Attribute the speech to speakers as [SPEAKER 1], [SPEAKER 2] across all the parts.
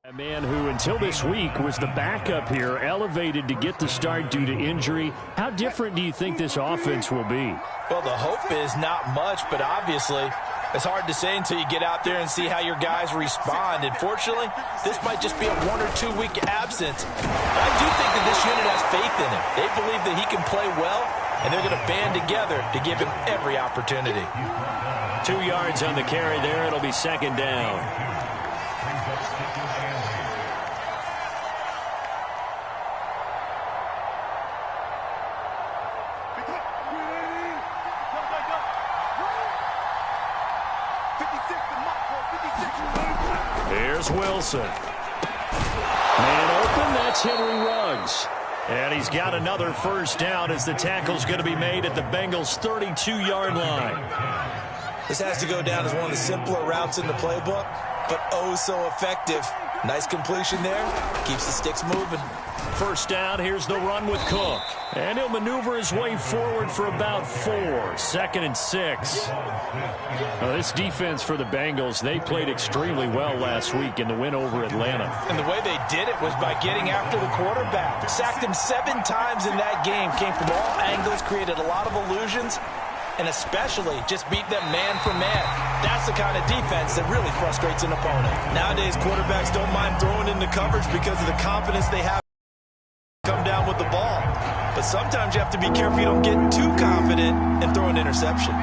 [SPEAKER 1] A man who, until this week, was the backup here, elevated to get the start due to injury. How different do you think this offense will be?
[SPEAKER 2] Well, the hope is not much, but obviously it's hard to say until you get out there and see how your guys respond. And fortunately, this might just be a 1 or 2 week absence. I do think that this unit has faith in him. They believe that he can play well, and they're going to band together to give him every opportunity.
[SPEAKER 1] 2 yards on the carry there. It'll be second down. Here's Wilson. Man open, that's Henry Ruggs. And he's got another first down as the tackle's going to be made at the Bengals' 32-yard line.
[SPEAKER 2] This has to go down as one of the simpler routes in the playbook, but oh so effective. Nice completion there. Keeps the sticks moving.
[SPEAKER 1] First down, here's the run with Cook. And he'll maneuver his way forward for about 4. 2nd and 6. Now, this defense for the Bengals, they played extremely well last week in the win over Atlanta.
[SPEAKER 2] And the way they did it was by getting after the quarterback. Sacked him 7 times in that game. Came from all angles, created a lot of illusions, and especially just beat them man for man. That's the kind of defense that really frustrates an opponent. Nowadays, quarterbacks don't mind throwing into coverage because of the confidence they have to come down with the ball. But sometimes you have to be careful you don't get too confident and throw an interception.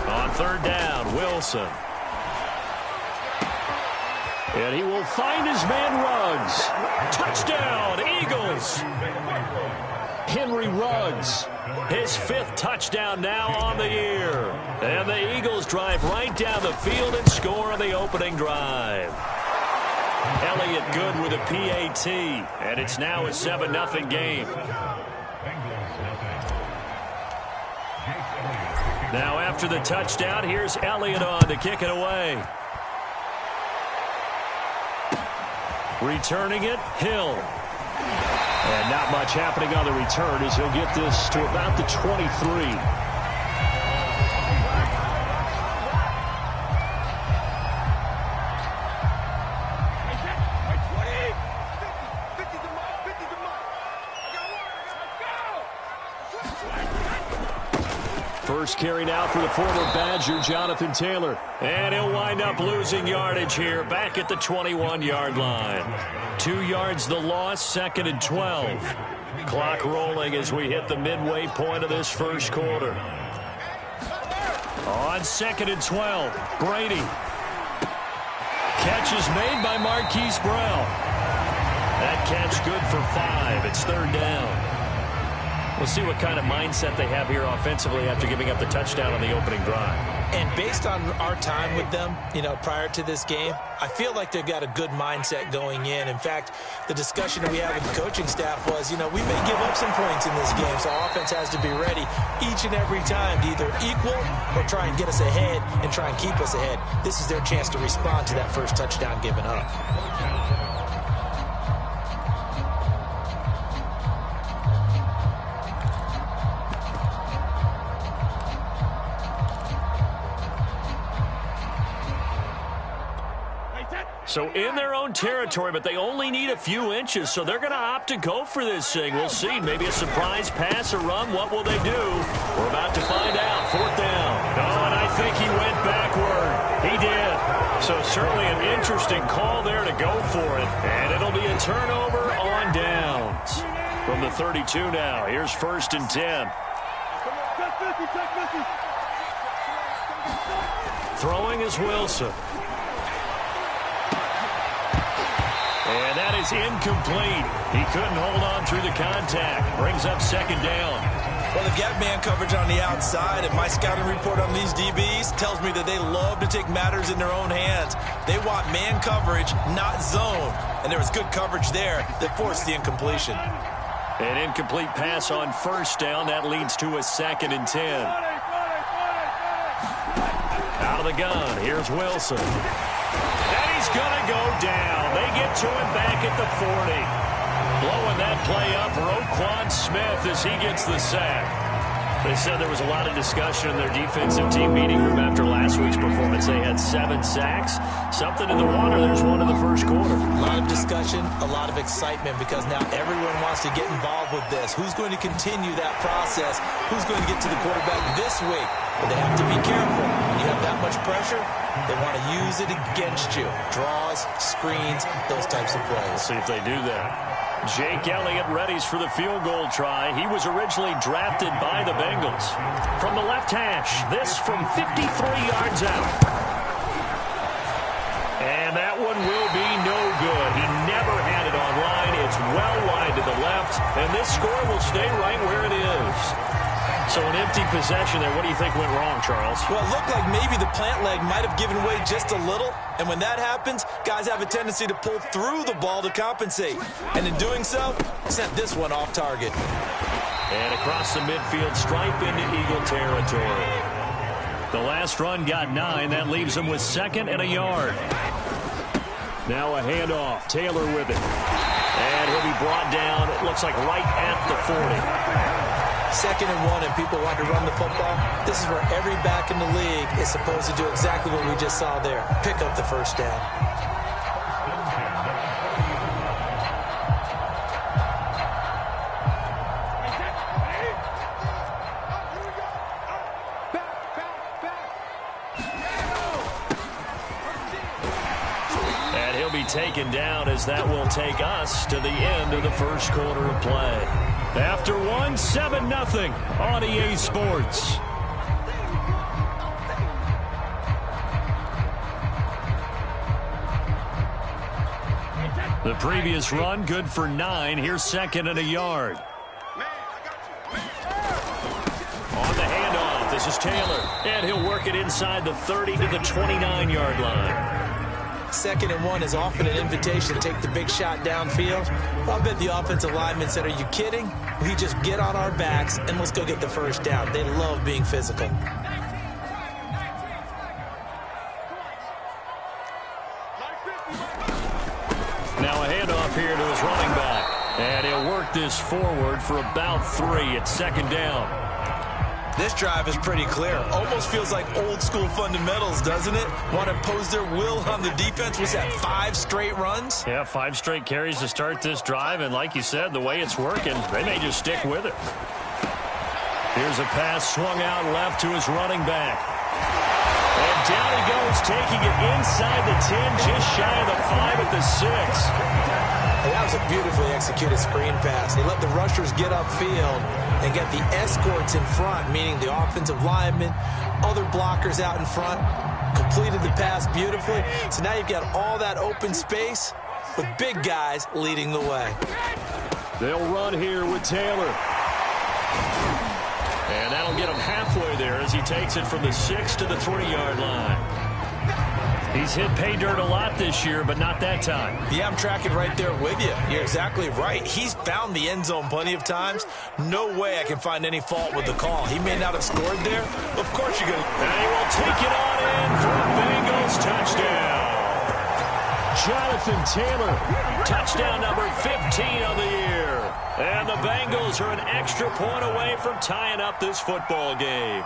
[SPEAKER 1] On 3rd down, Wilson. And he will find his man Ruggs. Touchdown, Eagles. Henry Ruggs, his 5th touchdown now on the year. And the Eagles drive right down the field and score on the opening drive. Elliott good with a PAT. And it's now a 7-0 game. Now after the touchdown, here's Elliott on to kick it away. Returning it, Hill. And not much happening on the return as he'll get this to about the 23. First carry now for the former Badger, Jonathan Taylor. And he'll wind up losing yardage here, back at the 21-yard line. 2 yards the loss, 2nd and 12. Clock rolling as we hit the midway point of this first quarter. On 2nd and 12, Brady. Catch is made by Marquise Brown. That catch good for 5. It's 3rd down. We'll see what kind of mindset they have here offensively after giving up the touchdown on the opening drive.
[SPEAKER 2] And based on our time with them, prior to this game, I feel like they've got a good mindset going in. In fact, the discussion that we had with the coaching staff was, we may give up some points in this game, so our offense has to be ready each and every time to either equal or try and get us ahead and try and keep us ahead. This is their chance to respond to that first touchdown given up.
[SPEAKER 1] So in their own territory, but they only need a few inches, so they're going to opt to go for this thing. We'll see. Maybe a surprise pass or run. What will they do? We're about to find out. 4th down. Oh, and I think he went backward. He did. So certainly an interesting call there to go for it. And it'll be a turnover on downs. From the 32 now. Here's 1st and 10. Throwing is Wilson. And that is incomplete. He couldn't hold on through the contact. Brings up 2nd down.
[SPEAKER 2] Well, they've got man coverage on the outside, and my scouting report on these DBs tells me that they love to take matters in their own hands. They want man coverage, not zone. And there was good coverage there that forced the incompletion.
[SPEAKER 1] An incomplete pass on 1st down. That leads to a 2nd and 10. Out of the gun, here's Wilson. And he's going to go down. They get to him back at the 40. Blowing that play up, Roquan Smith, as he gets the sack. They said there was a lot of discussion in their defensive team meeting room after last week's performance. They had 7 sacks. Something in the water. There's one in the first quarter.
[SPEAKER 2] A lot of discussion, a lot of excitement, because now everyone wants to get involved with this. Who's going to continue that process? Who's going to get to the quarterback this week? But they have to be careful. When you have that much pressure, they want to use it against you. Draws, screens, those types of plays.
[SPEAKER 1] We'll see if they do that. Jake Elliott readies for the field goal try. He was originally drafted by the Bengals. From the left hash, this from 53 yards out. And that one will be no good. He never had it online. It's well wide to the left, and this score will stay right where it is. So an empty possession there. What do you think went wrong, Charles?
[SPEAKER 2] Well, it looked like maybe the plant leg might have given way just a little. And when that happens, guys have a tendency to pull through the ball to compensate. And in doing so, sent this one off target.
[SPEAKER 1] And across the midfield stripe into Eagle territory. The last run got 9. That leaves him with 2nd and a yard. Now a handoff. Taylor with it. And he'll be brought down, it looks like right at the 40.
[SPEAKER 2] 2nd and 1, and people want to run the football. This is where every back in the league is supposed to do exactly what we just saw there. Pick up the first down.
[SPEAKER 1] And he'll be taken down, as that will take us to the end of the first quarter of play. After 7-0 on EA Sports. The previous run good for 9. Here's 2nd and a yard. On the handoff, this is Taylor. And he'll work it inside the 30 to the 29-yard line.
[SPEAKER 2] 2nd and 1 is often an invitation to take the big shot downfield. I'll bet the offensive lineman said, are you kidding? We just get on our backs and let's go get the first down. They love being physical.
[SPEAKER 1] Now a handoff here to his running back. And he'll work this forward for about 3. It's 2nd down.
[SPEAKER 2] This drive is pretty clear. Almost feels like old school fundamentals, doesn't it? Want to impose their will on the defense. Was that 5 straight runs?
[SPEAKER 1] Yeah, 5 straight carries to start this drive. And like you said, the way it's working, they may just stick with it. Here's a pass swung out left to his running back. And down he goes, taking it inside the 10, just shy of the 5 at the 6.
[SPEAKER 2] And that was a beautifully executed screen pass. He let the rushers get upfield and get the escorts in front, meaning the offensive linemen, other blockers out in front, completed the pass beautifully. So now you've got all that open space with big guys leading the way.
[SPEAKER 1] They'll run here with Taylor. And that'll get him halfway there as he takes it from the 6 to the 3-yard line. He's hit pay dirt a lot this year, but not that time.
[SPEAKER 2] Yeah, I'm tracking right there with you. You're exactly right. He's found the end zone plenty of times. No way I can find any fault with the call. He may not have scored there. Of course you're going to.
[SPEAKER 1] And he will take it on in for a Bengals touchdown. Jonathan Taylor, touchdown number 15 on the year. And the Bengals are an extra point away from tying up this football game.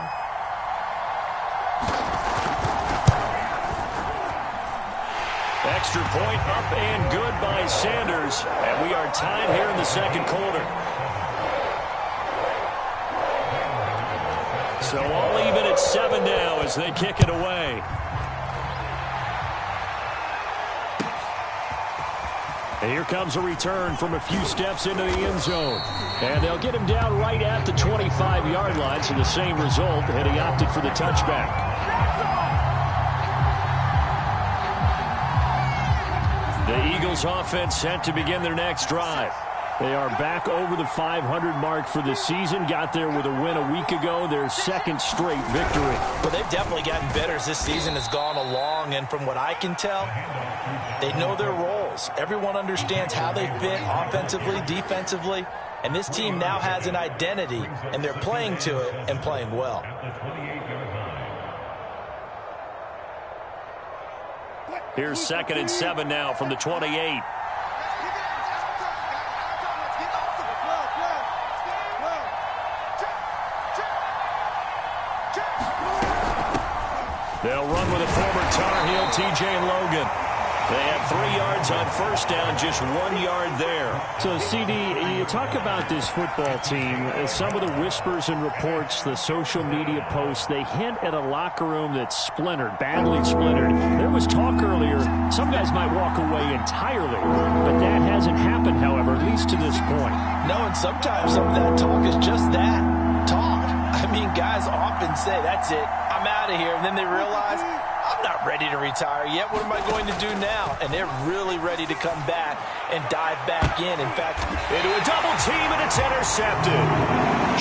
[SPEAKER 1] Extra point up and good by Sanders. And we are tied here in the second quarter. So all even at 7 now as they kick it away. And here comes a return from a few steps into the end zone. And they'll get him down right at the 25-yard line. So the same result, and he opted for the touchback. The Eagles offense set to begin their next drive. They are back over the 500 mark for the season. Got there with a win a week ago, their second straight victory.
[SPEAKER 2] Well, they've definitely gotten better as this season has gone along. And from what I can tell, they know their roles. Everyone understands how they fit offensively, defensively. And this team now has an identity, and they're playing to it and playing well.
[SPEAKER 1] Here's 2nd and 7 now from the 28. They'll run with a former Tar Heel, T.J. Logan. They have 3 yards on first down, just 1 yard there.
[SPEAKER 3] So, CD, you talk about this football team, some of the whispers and reports, the social media posts, they hint at a locker room that's splintered, badly splintered. There was talk earlier, some guys might walk away entirely, but that hasn't happened, however, at least to this point.
[SPEAKER 2] No, and sometimes some of that talk is just that, talk. I mean, guys often say, that's it, I'm out of here, and then they realize, I'm not ready to retire yet. What am I going to do now? And they're really ready to come back and dive back in. In fact,
[SPEAKER 1] into a double team, and it's intercepted.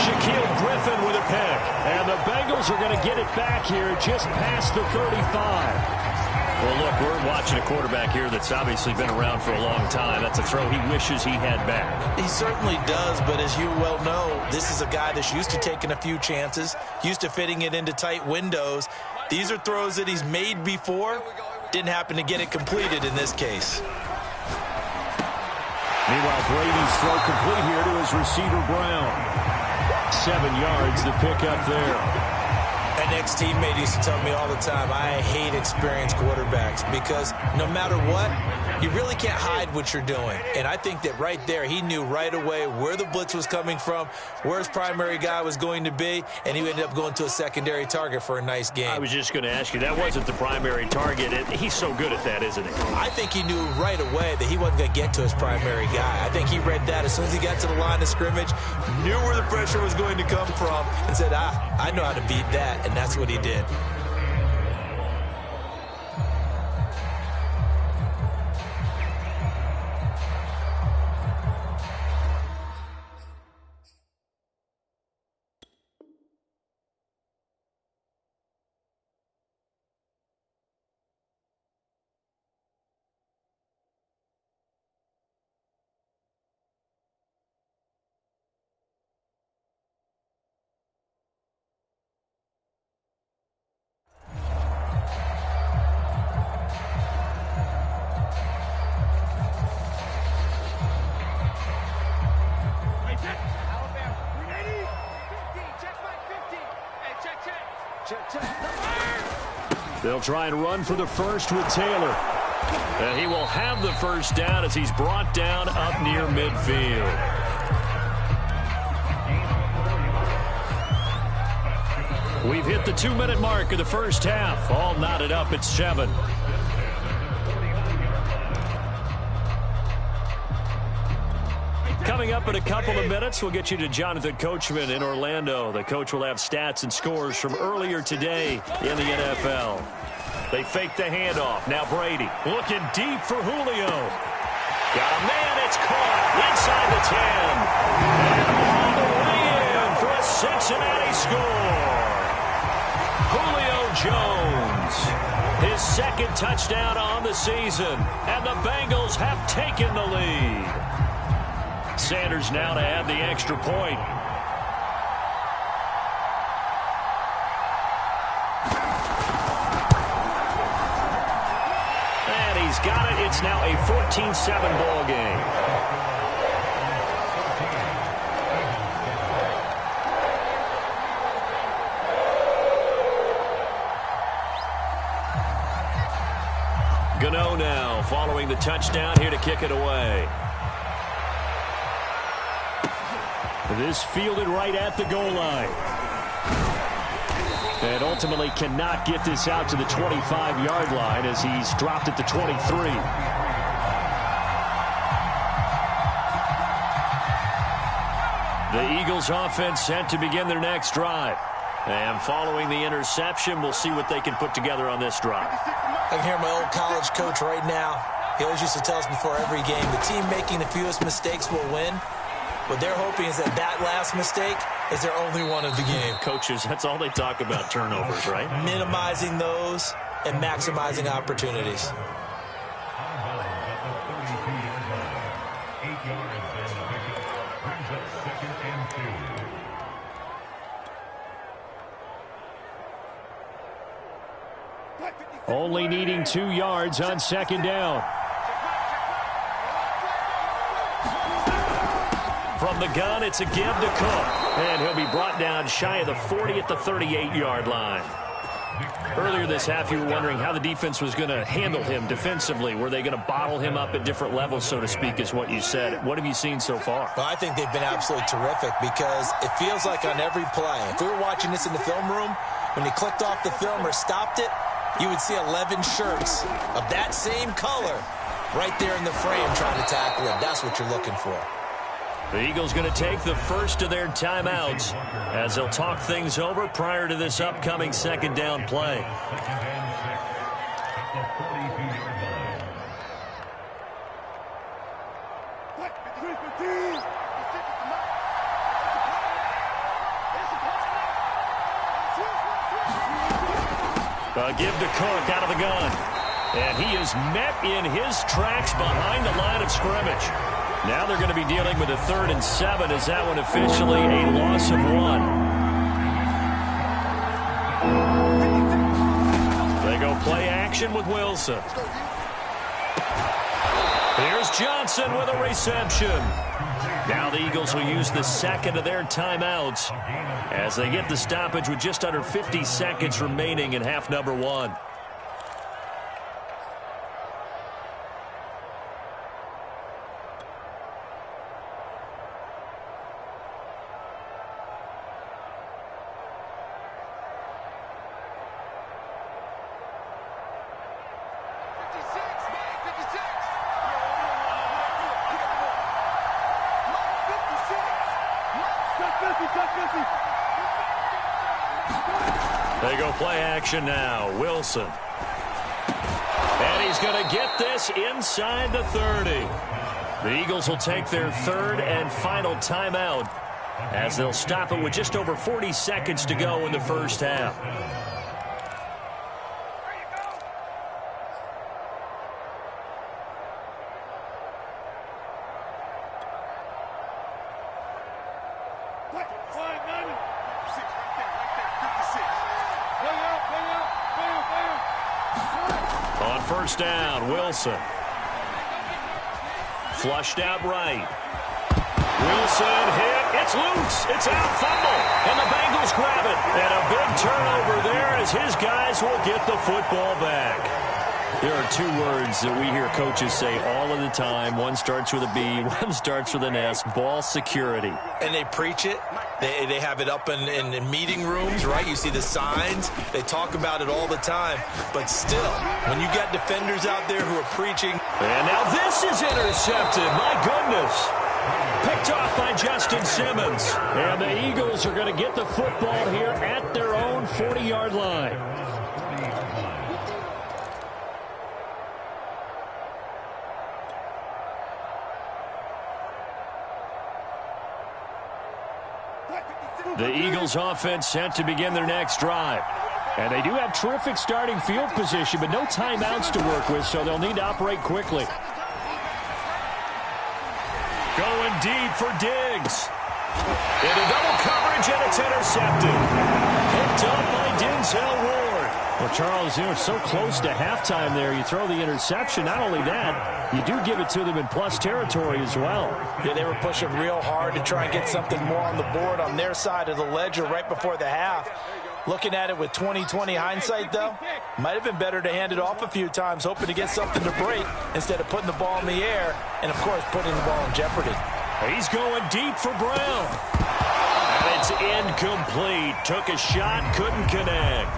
[SPEAKER 1] Shaquille Griffin with a pick. And the Bengals are going to get it back here just past the 35. Well, look, we're watching a quarterback here that's obviously been around for a long time. That's a throw he wishes he had back.
[SPEAKER 2] He certainly does, but as you well know, this is a guy that's used to taking a few chances, used to fitting it into tight windows. These are throws that he's made before. Didn't happen to get it completed in this case.
[SPEAKER 3] Meanwhile, Brady's throw complete here to his receiver, Brown. 7 yards, the pickup there.
[SPEAKER 2] An ex-teammate used to tell me all the time, I hate experienced quarterbacks because no matter what, you really can't hide what you're doing. And I think that right there, he knew right away where the blitz was coming from, where his primary guy was going to be, and he ended up going to a secondary target for a nice game.
[SPEAKER 1] I was just going to ask you, that wasn't the primary target. He's so good at that, isn't he?
[SPEAKER 2] I think he knew right away that he wasn't going to get to his primary guy. I think he read that as soon as he got to the line of scrimmage, knew where the pressure was going to come from, and said, I know how to beat that. And that's what he did.
[SPEAKER 1] They'll try and run for the first with Taylor. And he will have the first down as he's brought down up near midfield. We've hit the 2-minute mark of the first half. All knotted up at 7. Coming up in a couple of minutes, we'll get you to Jonathan Coachman in Orlando. The coach will have stats and scores from earlier today in the NFL. They fake the handoff. Now Brady looking deep for Julio. Got a man. It's caught inside the 10. And all the way in for a Cincinnati score. Julio Jones. His second touchdown on the season. And the Bengals have taken the lead. Sanders now to add the extra point. And he's got it. It's now a 14-7 ball game. Gano now following the touchdown here to kick it away. This fielded right at the goal line. And ultimately cannot get this out to the 25-yard line as he's dropped at the 23. The Eagles offense set to begin their next drive. And following the interception, we'll see what they can put together on this drive.
[SPEAKER 2] I can hear my old college coach right now. He always used to tell us before every game, the team making the fewest mistakes will win. What they're hoping is that that last mistake is their only one of the game.
[SPEAKER 1] Coaches, that's all they talk about, turnovers, right?
[SPEAKER 2] Minimizing those and maximizing opportunities.
[SPEAKER 3] Only needing 2 yards on second down.
[SPEAKER 1] From the gun, it's a give to Cook. And he'll be brought down shy of the 40 at the 38-yard line. Earlier this half, you were wondering how the defense was going to handle him defensively. Were they going to bottle him up at different levels, so to speak, is what you said. What have you seen so far?
[SPEAKER 2] Well, I think they've been absolutely terrific because it feels like on every play, if we were watching this in the film room, when he clicked off the film or stopped it, you would see 11 shirts of that same color right there in the frame trying to tackle him. That's what you're looking for.
[SPEAKER 1] The Eagles going to take the first of their timeouts as they'll talk things over prior to this upcoming second down play. A give to Cook out of the gun. And he is met in his tracks behind the line of scrimmage. Now they're going to be dealing with a 3rd and 7 as that one officially a loss of 1. They go play action with Wilson. Here's Johnson with a reception. Now the Eagles will use the second of their timeouts as they get the stoppage with just under 50 seconds remaining in half number 1. They go play action now. Wilson. And he's going to get this inside the 30. The Eagles will take their 3rd and final timeout as they'll stop it with just over 40 seconds to go in the first half. On first down, Wilson. Flushed out right. Wilson hit. It's loose. It's out. Fumble. And the Bengals grab it. And a big turnover there as his guys will get the football back. There are 2 words that we hear coaches say all of the time. One starts with a B, one starts with an S. Ball security.
[SPEAKER 2] And they preach it. They have it up in meeting rooms, right? You see the signs. They talk about it all the time. But still, when you got defenders out there who are preaching.
[SPEAKER 1] And now this is intercepted. My goodness. Picked off by Justin Simmons.
[SPEAKER 3] And the Eagles are going to get the football here at their own 40-yard line. The Eagles offense set to begin their next drive. And they do have terrific starting field position, but no timeouts to work with, so they'll need to operate quickly.
[SPEAKER 1] Going deep for Diggs. Into double coverage, and it's intercepted. Picked up by Denzel Ward.
[SPEAKER 3] Well, Charles, you know, it's so close to halftime there. You throw the interception. Not only that, you do give it to them in plus territory as well.
[SPEAKER 2] Yeah, they were pushing real hard to try and get something more on the board on their side of the ledger right before the half. Looking at it with 20/20 hindsight, though, might have been better to hand it off a few times, hoping to get something to break instead of putting the ball in the air and, of course, putting the ball in jeopardy.
[SPEAKER 1] He's going deep for Brown. And it's incomplete. Took a shot, couldn't connect.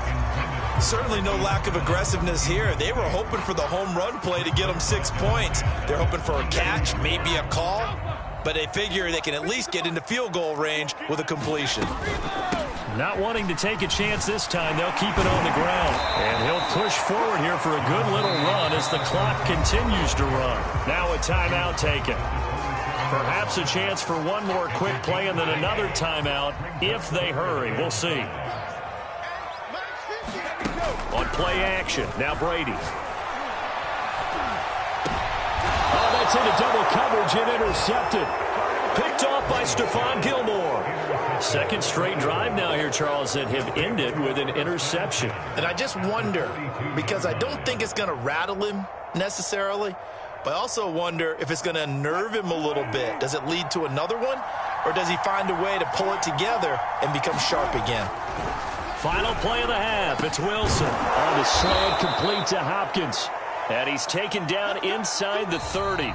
[SPEAKER 2] Certainly no lack of aggressiveness here. They were hoping for the home run play to get them 6 points. They're hoping for a catch, maybe a call, but they figure they can at least get into field goal range with a completion.
[SPEAKER 1] Not wanting to take a chance this time, they'll keep it on the ground. And he'll push forward here for a good little run as the clock continues to run. Now a timeout taken. Perhaps a chance for one more quick play and then another timeout if they hurry. We'll see. On play action, now Brady.
[SPEAKER 3] Oh, that's into double coverage and intercepted.
[SPEAKER 1] Picked off by Stephon Gilmore. Second straight drive now here, Charles, that have ended with an interception.
[SPEAKER 2] And I just wonder, because I don't think it's going to rattle him necessarily, but I also wonder if it's going to unnerve him a little bit. Does it lead to another one, or does he find a way to pull it together and become sharp again?
[SPEAKER 1] Final play of the half. It's Wilson on the slant, complete to Hopkins. And he's taken down inside the 30.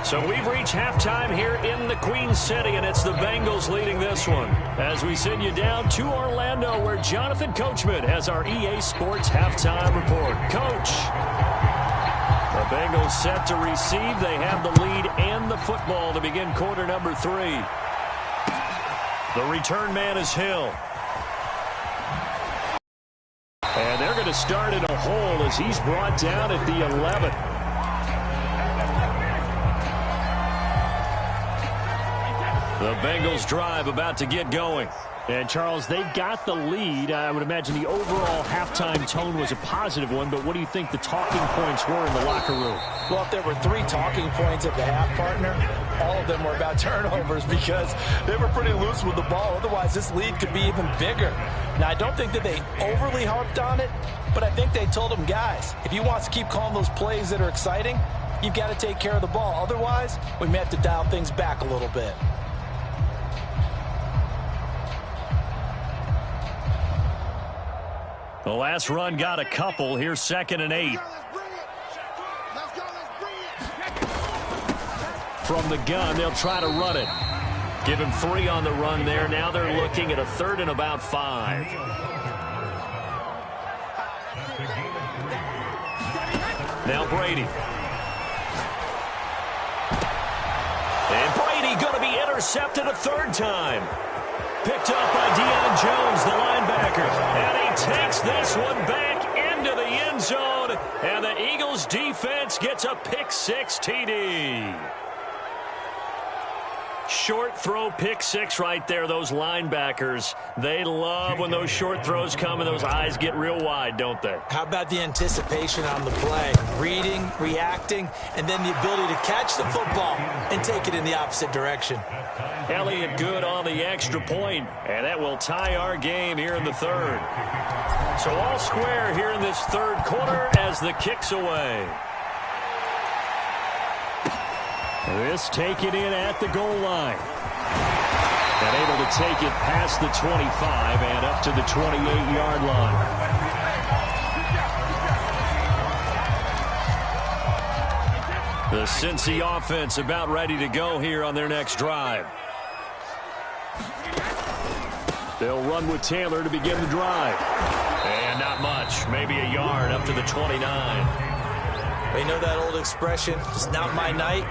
[SPEAKER 1] So we've reached halftime here in the Queen City, and it's the Bengals leading this one. As we send you down to Orlando, where Jonathan Coachman has our EA Sports halftime report. Coach, the Bengals set to receive. They have the lead and the football to begin quarter number 3. The return man is Hill. And they're going to start in a hole as he's brought down at the 11. The Bengals drive about to get going.
[SPEAKER 3] And, Charles, they've got the lead. I would imagine the overall halftime tone was a positive one, but what do you think the talking points were in the locker room?
[SPEAKER 2] Well, if there were 3 talking points at the half, partner, all of them were about turnovers because they were pretty loose with the ball. Otherwise, this lead could be even bigger. Now, I don't think that they overly harped on it, but I think they told them, guys, if you want to keep calling those plays that are exciting, you've got to take care of the ball. Otherwise, we may have to dial things back a little bit.
[SPEAKER 1] The last run got a couple. Here's 2nd and 8. From the gun, they'll try to run it. Give him 3 on the run there. Now they're looking at a 3rd and about 5. Now Brady. And Brady going to be intercepted a 3rd time. Picked up by Deion Jones, the linebacker. And he takes this one back into the end zone. And the Eagles defense gets a pick-6 TD. Short throw, pick-6 right there. Those linebackers, they love when those short throws come and those eyes get real wide, don't they?
[SPEAKER 2] How about the anticipation on the play? Reading, reacting, and then the ability to catch the football and take it in the opposite direction.
[SPEAKER 1] Elliott good on the extra point, and that will tie our game here in the 3rd. So all square here in this 3rd quarter as the kick's away.
[SPEAKER 3] This taken in at the goal line. And able to take it past the 25 and up to the 28-yard line.
[SPEAKER 1] The Cincy offense about ready to go here on their next drive.
[SPEAKER 3] They'll run with Taylor to begin the drive.
[SPEAKER 1] And not much, maybe a yard up to the 29.
[SPEAKER 2] You know that old expression, it's not my night?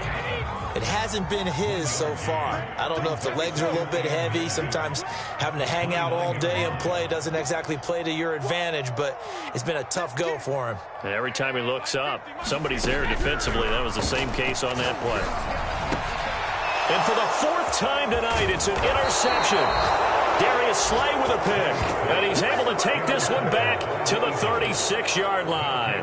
[SPEAKER 2] It hasn't been his so far. I don't know if the legs are a little bit heavy. Sometimes having to hang out all day and play doesn't exactly play to your advantage, but it's been a tough go for him.
[SPEAKER 1] And every time he looks up, somebody's there defensively. That was the same case on that play. And for the 4th time tonight, it's an interception. Darius Slay with a pick. And he's able to take this one back to the 36-yard line.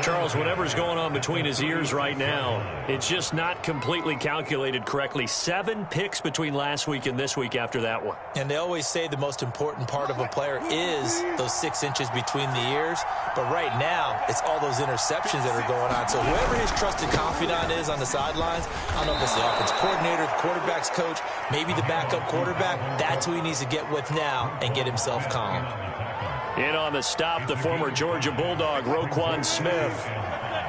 [SPEAKER 1] Charles, whatever's going on between his ears right now, it's just not completely calculated correctly. 7 picks between last week and this week after that one.
[SPEAKER 2] And they always say the most important part of a player is those 6 inches between the ears. But right now, it's all those interceptions that are going on. So whoever his trusted confidant is on the sidelines, I don't know if it's the offense coordinator, the quarterback's coach, maybe the backup quarterback, that's who he needs to get with now and get himself calm.
[SPEAKER 1] In on the stop, the former Georgia Bulldog, Roquan Smith.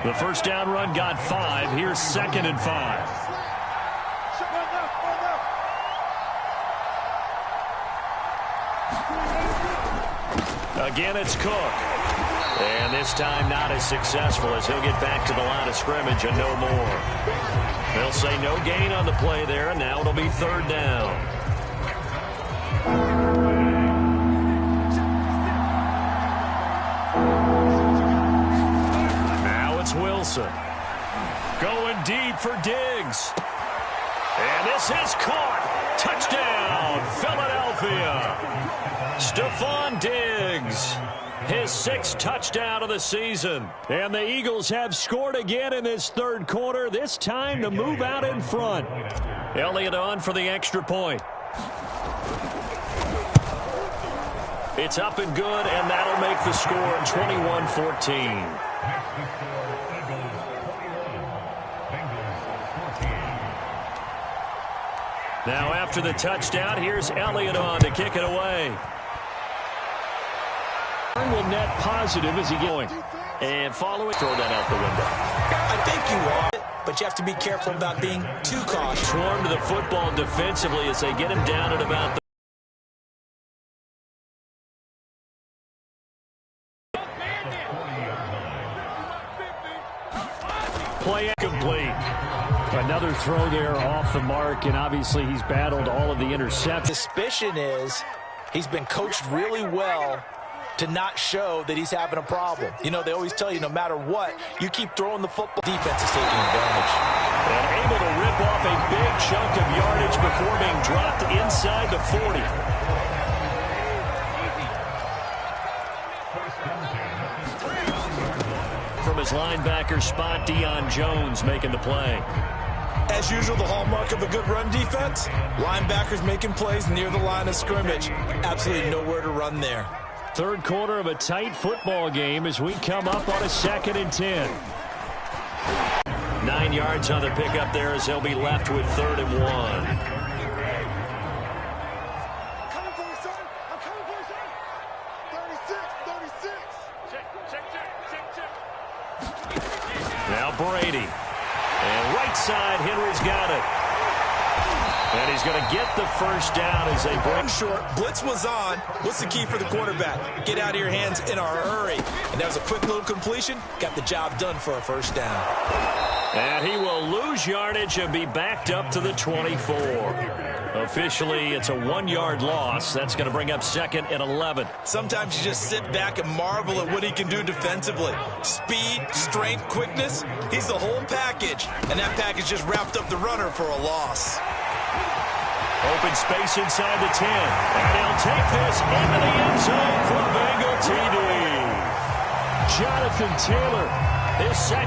[SPEAKER 1] The first down run got 5. Here's 2nd and 5. Again, it's Cook. And this time not as successful as he'll get back to the line of scrimmage and no more. They'll say no gain on the play there, and now it'll be 3rd down. Wilson going deep for Diggs. And this is caught. Touchdown, Philadelphia. Stephon Diggs, his 6th touchdown of the season.
[SPEAKER 3] And the Eagles have scored again in this 3rd quarter, this time to move out in front.
[SPEAKER 1] Elliott on for the extra point. It's up and good, and that'll make the score 21-14. Now after the touchdown, here's Elliott on to kick it away.
[SPEAKER 3] Will net positive as he going.
[SPEAKER 1] And following, throw that out the window.
[SPEAKER 2] I think you want it, but you have to be careful about being too cautious.
[SPEAKER 1] Swarm to the football defensively as they get him down at about the play complete.
[SPEAKER 3] Another throw there off the mark, and obviously he's battled all of the interceptions.
[SPEAKER 2] Suspicion is he's been coached really well to not show that he's having a problem. You know, they always tell you no matter what, you keep throwing the football. Defense is taking advantage.
[SPEAKER 1] And able to rip off a big chunk of yardage before being dropped inside the 40. From his linebacker spot, Deion Jones making the play.
[SPEAKER 2] As usual, the hallmark of a good run defense, linebackers making plays near the line of scrimmage. Absolutely nowhere to run there.
[SPEAKER 3] Third quarter of a tight football game as we come up on a 2nd and 10.
[SPEAKER 1] 9 yards on the pickup there as they'll be left with 3rd and 1.
[SPEAKER 4] Coming for you, son. I'm coming for you, son. 36. Check.
[SPEAKER 1] Now Brady. And right side, Henry's got it. And he's going to get the first down as they break
[SPEAKER 2] short. Blitz was on. What's the key for the quarterback? Get out of your hands in a hurry. And that was a quick little completion. Got the job done for a first down.
[SPEAKER 1] And he will lose yardage and be backed up to the 24. Officially, it's a 1-yard loss. That's going to bring up 2nd and 11.
[SPEAKER 2] Sometimes you just sit back and marvel at what he can do defensively. Speed, strength, quickness. He's the whole package. And that package just wrapped up the runner for a loss.
[SPEAKER 1] Open space inside the 10. And he'll take this into the end zone for a Bengal TD.
[SPEAKER 3] Jonathan Taylor,
[SPEAKER 1] his second.